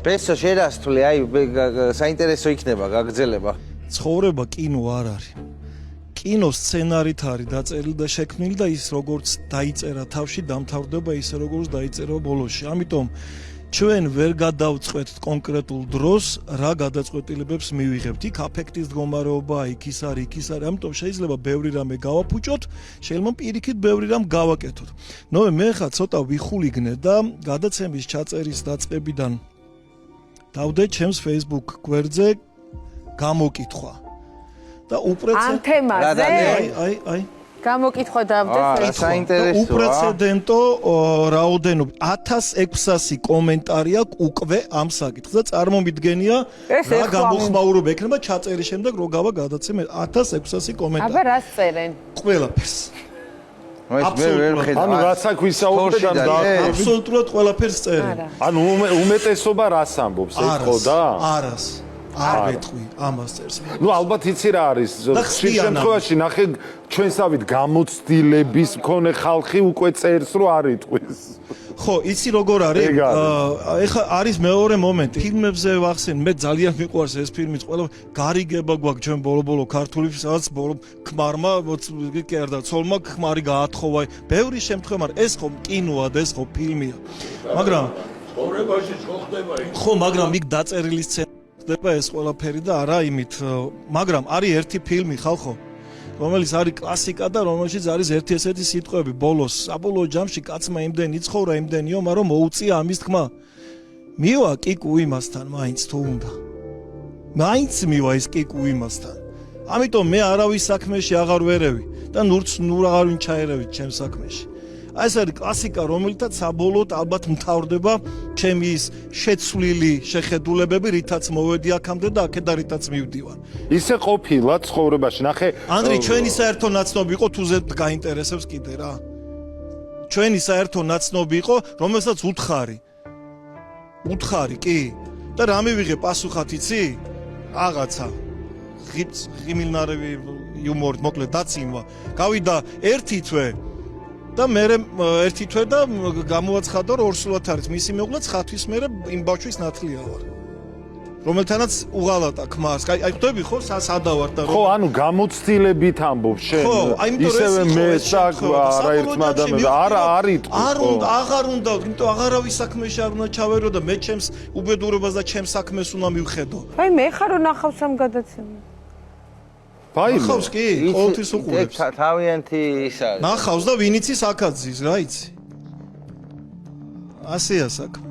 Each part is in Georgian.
პრესო შერასთვლი, აი საინტერესო იქნება გაგრძელება. ცხოვრება კინო არ არის. კინო სცენარით არის დაწერილი და შექმნილი და ის როგორც დაიწერა თავში დამთავრდება ისე როგორც დაიწერა ბოლოში. ამიტომ ჩვენ ვერ გადავწყვეტთ კონკრეტულ დროს რა გადაწყვეტილებებს მივიღებთ. იქ აფექტის მდგომარეობაა, იქ ის არის. ამიტომ შეიძლება ბევრი რამე გავაფუჭოთ, შეიძლება პირიქით ბევრი რამ გავაკეთოთ. მე ხა ცოტა ვიხულიგნე და გადაცემის ჩაწერის დაწყებიდან დავდე ჩემს Facebook გვერდზე გამოკითხვა. და ამ თემაზე აი გამოკითხვა დავდეს საინტერესოა. უპრეცედენტო რაოდენობა 1600 კომენტარი აქვს უკვე ამ საკითხზე და წარმომიდგენია რა გამოხმაურება ექნება ჩაწერის შემდეგ რო გავა გადაცემა 1600 კომენტარი. აბა რას წერენ? ყველაფერს. ანუ რაც აქ ვისაუბრეთ და აბსოლუტურად ყველაფერს წერენ. ანუ უმეტესობა რას ამბობს ეს ხო და? არას. არ ვეთქვი ამას წერს. ნუ ალბათ იცი რა არის. ხშირ შემთხვევაში ნახე ჩვენსავით გამოცდილების მქონე ხალხი უკვე წერს რომ არ იტყვის. ხო, იცი როგორ არის? ეხა არის მეორე მომენტი. ფილმებზე ვახსენ, მე ძალიან მიყვარს ეს ფილმიც, ყველა გარიგება გვაქვს ჩვენ ბოლო ქართული სადაც ბოლო ქმარმა, კი არა და ცოლმა ქმარი გაათხოვა. ბევრი შემთხვევა, მაგრამ ეს ხო კინოა და ეს ხო ფილმია. მაგრამ ცხოვრებაში ხო ხდება ის? ხო, მაგრამ იქ დაწერილი სცენა ხდება ეს ყველაფერი და არა იმით, მაგრამ არის ერთი ფილმი ხალხო, რომელიც არის კლასიკა და რომელშიც არის ერთი ესეთი სიტყვები ბოლოს, საბოლოო ჯამში კაცმა იმდენი იცხოვრა, იმდენიო, მაგრამ მოუწია ამის თქმა. მივა კიკუ იმასთან, მაინც თუ უნდა. მაინც მივა ის კიკუ იმასთან. ამიტომ მე არავის საქმეში აღარ ვერევი და ნურც აღარ ვინჩაერევით ჩემს საქმეში. ეს არის კლასიკა, რომელთაც საბოლოოდ ალბათ მთავრდება ჩემი ის შეცვლილი შეხედულებები, რითაც მოვედი აქამდე და აქედან რითაც მივდივარ. ისე ყოფილა ცხოვრებაში, ნახე. ანდრი, ჩვენი საერთო ნაცნობი იყო თუ ზედ გაინტერესებს კიდე რა. ჩვენი საერთო ნაცნობი იყო, რომელსაც უთხარი. უთხარი, კი. და რა მივიღე პასუხად იცი? რაღაცა. ღიმილნარევი იუმორით, მოკლედ დაცინვა. გავიდა ერთი თვე და მე ერთი თვე და გამოაცხადა რომ ორსულად არის მისი მეუღლე ცხათვის მე იმ ბავშვის ნათლია ვარ რომელთანაც უღალატა ქმარს აი ხვდები ხო სადავარ და ხო ანუ გამოცდილებით ამბობ შენ ისევე მე საკ არაერთმა ადამიანს არ იტყვი არ უნდა აღარ უნდა იმიტომ აღარავის საქმეში არ უნდა ჩავერო და მე ჩემს უბედურებას და ჩემს საქმეს უნდა მივხედო აი მე ხარო ნახავს ამ გადაცემას ნახავს კი, ყოველთვის უყურებს. თავიანთი ის არის. ნახავს და ვინ იცის აკაძის, რა იცი? ასეა საქმე.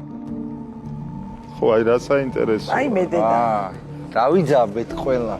ხო, აი რა საინტერესოა. აი მე დედა. დავიძაბეთ ყველა.